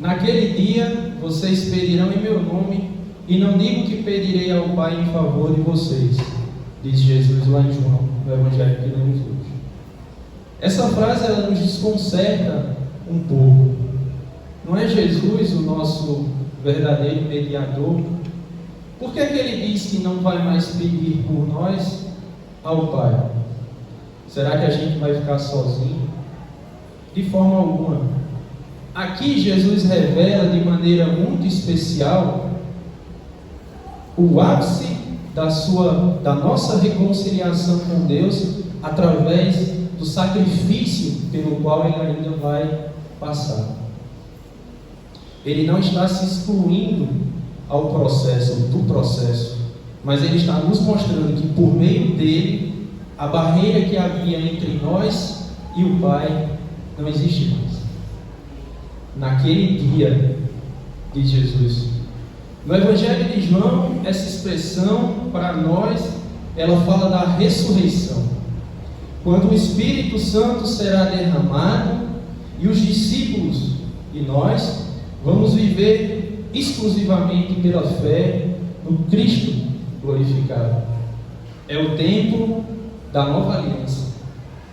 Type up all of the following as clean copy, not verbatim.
Naquele dia vocês pedirão em meu nome, e não digo que pedirei ao Pai em favor de vocês, diz Jesus lá em João, no Evangelho que lemos hoje. Essa frase ela nos desconcerta um pouco. Não é Jesus o nosso verdadeiro mediador? Por que ele diz que não vai mais pedir por nós ao Pai? Será que a gente vai ficar sozinho? De forma alguma. Aqui Jesus revela de maneira muito especial o ápice da nossa reconciliação com Deus através do sacrifício pelo qual Ele ainda vai passar. Ele não está se excluindo do processo, mas Ele está nos mostrando que por meio dele, a barreira que havia entre nós e o Pai não existe mais. Naquele dia, diz Jesus. No Evangelho de João, essa expressão para nós, ela fala da ressurreição. Quando o Espírito Santo será derramado e os discípulos e nós vamos viver exclusivamente pela fé no Cristo glorificado. É o tempo da nova aliança,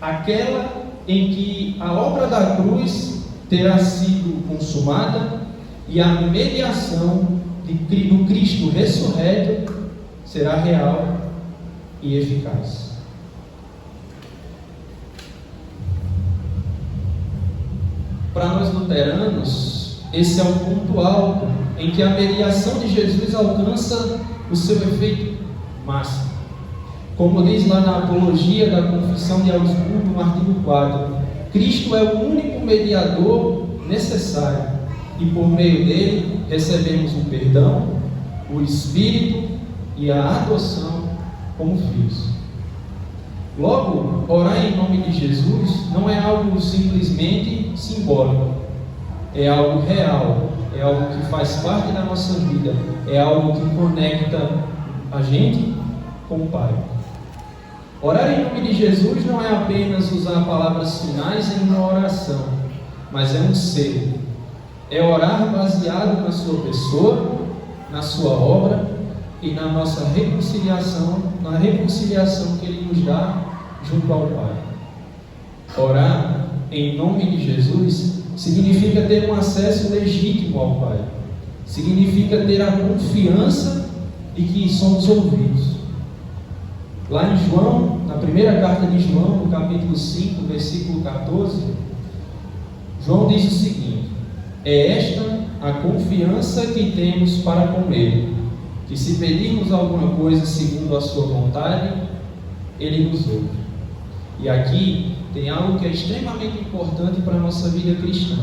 aquela em que a obra da cruz terá sido consumada e a mediação do Cristo ressurreto será real e eficaz. Para nós luteranos, esse é o ponto alto em que a mediação de Jesus alcança o seu efeito máximo. Como diz lá na Apologia da Confissão de Augsburgo, no artigo 4, Cristo é o único mediador necessário e por meio dele recebemos o perdão, o Espírito e a adoção como filhos. Logo, orar em nome de Jesus não é algo simplesmente simbólico, é algo real, é algo que faz parte da nossa vida, é algo que conecta a gente com o Pai. Orar em nome de Jesus não é apenas usar palavras finais em uma oração, mas é um ser. É orar baseado na sua pessoa, na sua obra e na nossa reconciliação, na reconciliação que Ele nos dá junto ao Pai. Orar em nome de Jesus significa ter um acesso legítimo ao Pai. Significa ter a confiança de que somos ouvidos. Lá em João, na primeira carta de João, no capítulo 5, versículo 14, João diz o seguinte: é esta a confiança que temos para com Ele, que se pedirmos alguma coisa segundo a sua vontade, Ele nos ouve. E aqui tem algo que é extremamente importante para a nossa vida cristã.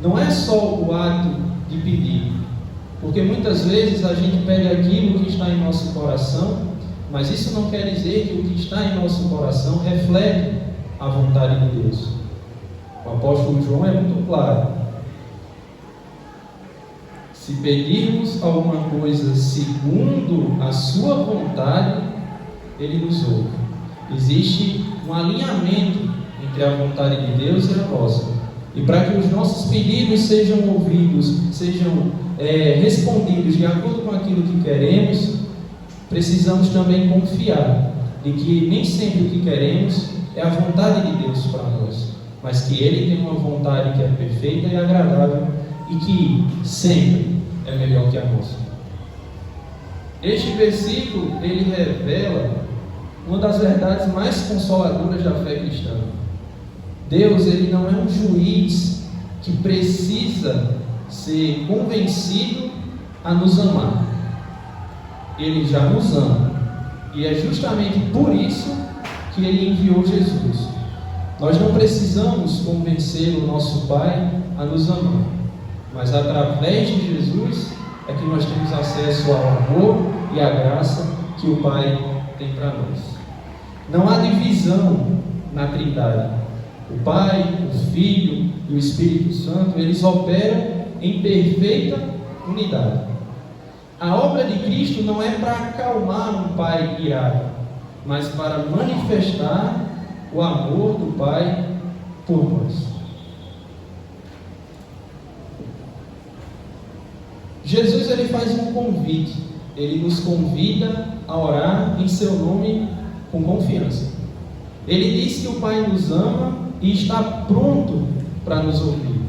Não é só o ato de pedir, porque muitas vezes a gente pede aquilo que está em nosso coração, mas isso não quer dizer que o que está em nosso coração reflete a vontade de Deus. O apóstolo João é muito claro. Se pedirmos alguma coisa segundo a sua vontade, Ele nos ouve. Existe um alinhamento entre a vontade de Deus e a nossa. E para que os nossos pedidos sejam ouvidos, sejam respondidos de acordo com aquilo que queremos, precisamos também confiar de que nem sempre o que queremos é a vontade de Deus para nós, mas que Ele tem uma vontade que é perfeita e agradável e que sempre é melhor que a nossa. Este versículo, ele revela uma das verdades mais consoladoras da fé cristã. Deus, Ele não é um juiz que precisa ser convencido a nos amar. Ele já nos ama, e é justamente por isso que Ele enviou Jesus. Nós não precisamos convencer o nosso Pai a nos amar, mas através de Jesus é que nós temos acesso ao amor e à graça que o Pai tem para nós. Não há divisão na Trindade. O Pai, o Filho e o Espírito Santo, eles operam em perfeita unidade. A obra de Cristo não é para acalmar um Pai irado, mas para manifestar o amor do Pai por nós. Jesus ele faz um convite, ele nos convida a orar em seu nome com confiança. Ele diz que o Pai nos ama e está pronto para nos ouvir.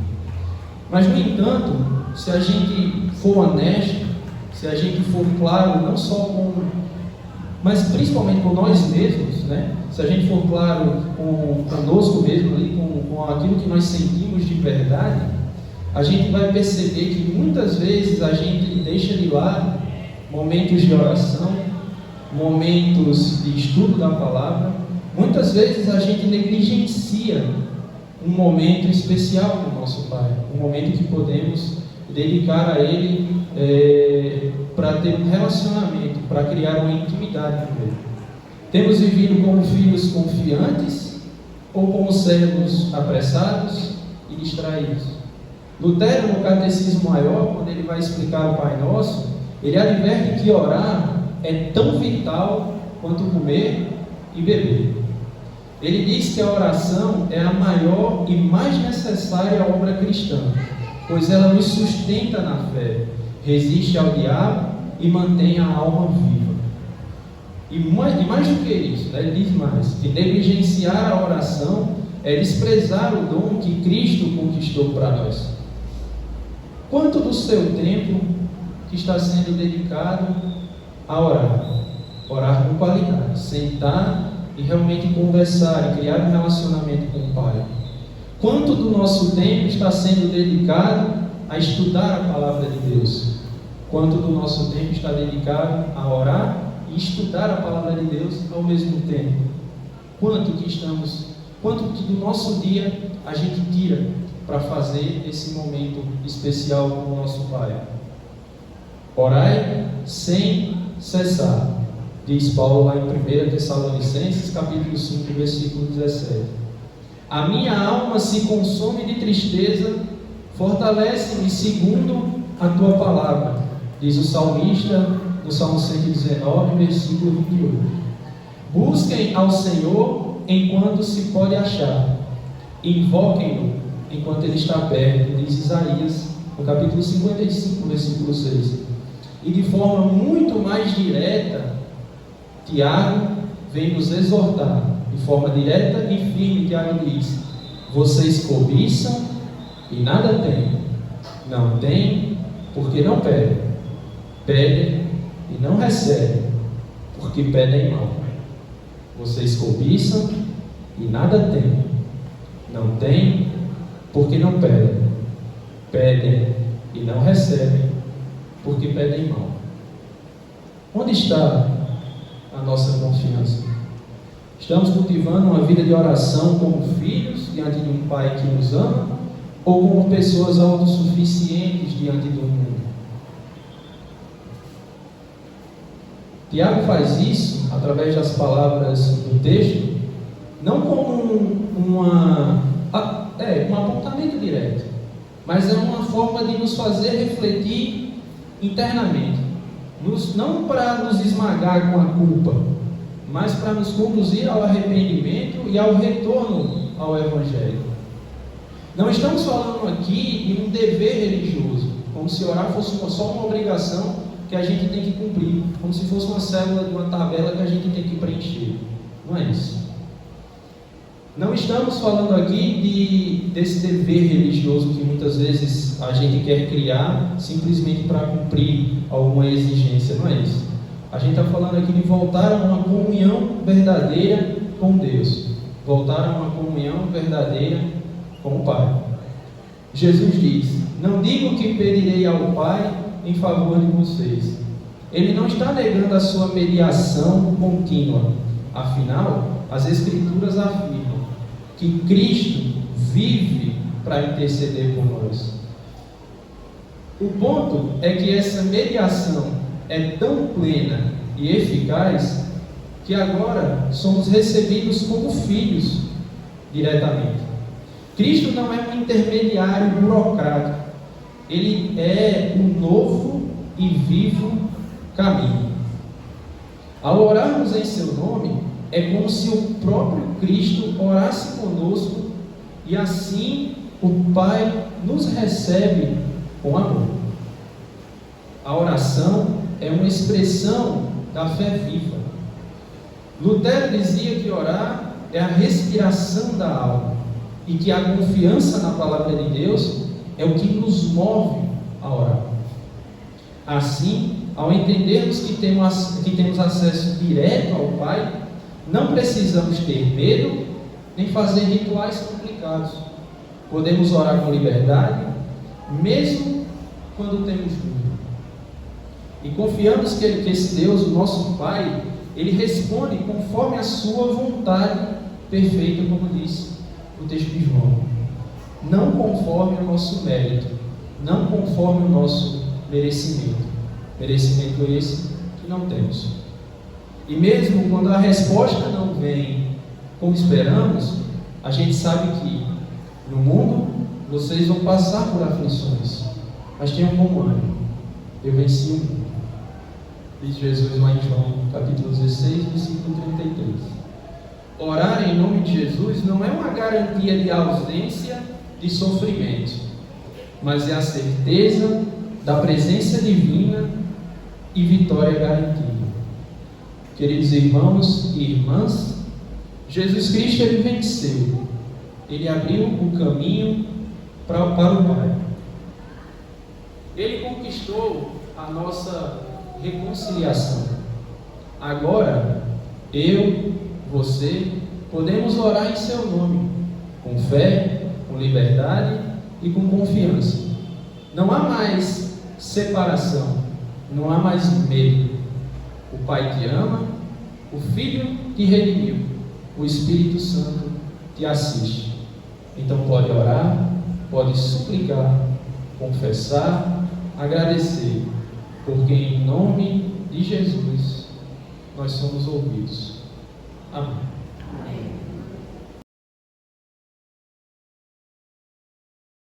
Mas, no entanto, se a gente for honesto, se a gente for claro, não só mas principalmente com nós mesmos, né? Se a gente for claro conosco mesmo, ali, com aquilo que nós sentimos de verdade, a gente vai perceber que muitas vezes a gente deixa de lado momentos de oração, momentos de estudo da palavra. Muitas vezes a gente negligencia um momento especial com o nosso Pai, um momento que podemos dedicar a Ele para ter um relacionamento, para criar uma intimidade com Ele. Temos vivido como filhos confiantes ou como servos apressados e distraídos? Lutero, no Catecismo Maior, quando ele vai explicar o Pai Nosso, ele adverte que orar é tão vital quanto comer e beber. Ele diz que a oração é a maior e mais necessária obra cristã, pois ela nos sustenta na fé, resiste ao diabo e mantém a alma viva. E mais do que isso, né, ele diz mais, que negligenciar a oração é desprezar o dom que Cristo conquistou para nós. Quanto do seu tempo que está sendo dedicado a orar? Orar com qualidade, sentar e realmente conversar e criar um relacionamento com o Pai. Quanto do nosso tempo está sendo dedicado a estudar a palavra de Deus? Quanto do nosso tempo está dedicado a orar e estudar a palavra de Deus ao mesmo tempo? Quanto que do nosso dia a gente tira para fazer esse momento especial com o nosso Pai? Orai sem cessar, diz Paulo lá em 1 Tessalonicenses, capítulo 5, versículo 17. A minha alma se consome de tristeza, fortalece-me segundo a tua palavra, diz o salmista no Salmo 119, versículo 28. Busquem ao Senhor enquanto se pode achar, invoquem-no enquanto ele está perto, diz Isaías no capítulo 55, versículo 6. E de forma muito mais direta, Tiago vem nos exortar, de forma direta e firme. Tiago diz: vocês cobiçam e nada têm, não têm porque não pedem, pedem e não recebem porque pedem mal. Vocês cobiçam e nada têm, não têm porque não pedem, pedem e não recebem porque pedem mal. Onde está a nossa confiança? Estamos cultivando uma vida de oração como filhos diante de um Pai que nos ama, ou como pessoas autossuficientes diante do mundo? Tiago faz isso através das palavras do texto, não como um apontamento direto, mas é uma forma de nos fazer refletir internamente, não para nos esmagar com a culpa, mas para nos conduzir ao arrependimento e ao retorno ao Evangelho. Não estamos falando aqui de um dever religioso, como se orar fosse só uma obrigação que a gente tem que cumprir, como se fosse uma célula de uma tabela que a gente tem que preencher. Não é isso. Não estamos falando aqui desse dever religioso que muitas vezes a gente quer criar simplesmente para cumprir alguma exigência. Não é isso. A gente está falando aqui de voltar a uma comunhão verdadeira com Deus, voltar a uma comunhão verdadeira com o Pai. Jesus diz: não digo que pedirei ao Pai em favor de vocês. Ele não está negando a sua mediação contínua. Afinal, as Escrituras afirmam que Cristo vive para interceder por nós. O ponto é que essa mediação é tão plena e eficaz que agora somos recebidos como filhos diretamente. Cristo não é um intermediário burocrático, ele é um novo e vivo caminho. Ao orarmos em seu nome, é como se o próprio Cristo orasse conosco e assim o Pai nos recebe com amor. A oração é uma expressão da fé viva. Lutero dizia que orar é a respiração da alma e que a confiança na palavra de Deus é o que nos move a orar. Assim, ao entendermos que temos acesso direto ao Pai, não precisamos ter medo nem fazer rituais complicados. Podemos orar com liberdade, mesmo quando temos dúvida. E confiamos que esse Deus, o nosso Pai, Ele responde conforme a sua vontade perfeita, como disse o texto de João. Não conforme o nosso mérito, não conforme o nosso merecimento. Merecimento esse que não temos. E mesmo quando a resposta não vem como esperamos, a gente sabe que no mundo vocês vão passar por aflições, mas tenham bom ânimo. Eu venci o mundo. Diz Jesus lá em João capítulo 16, versículo 33. Orar em nome de Jesus não é uma garantia de ausência de sofrimento, mas é a certeza da presença divina e vitória garantida. Queridos irmãos e irmãs, Jesus Cristo, Ele venceu. Ele abriu o caminho para o Pai. Ele conquistou a nossa reconciliação. Agora, eu, você, podemos orar em seu nome, com fé, com liberdade e com confiança. Não há mais separação, não há mais medo. O Pai te ama, o Filho te redimiu, o Espírito Santo te assiste. Então pode orar, pode suplicar, confessar, agradecer, porque em nome de Jesus nós somos ouvidos. Amém.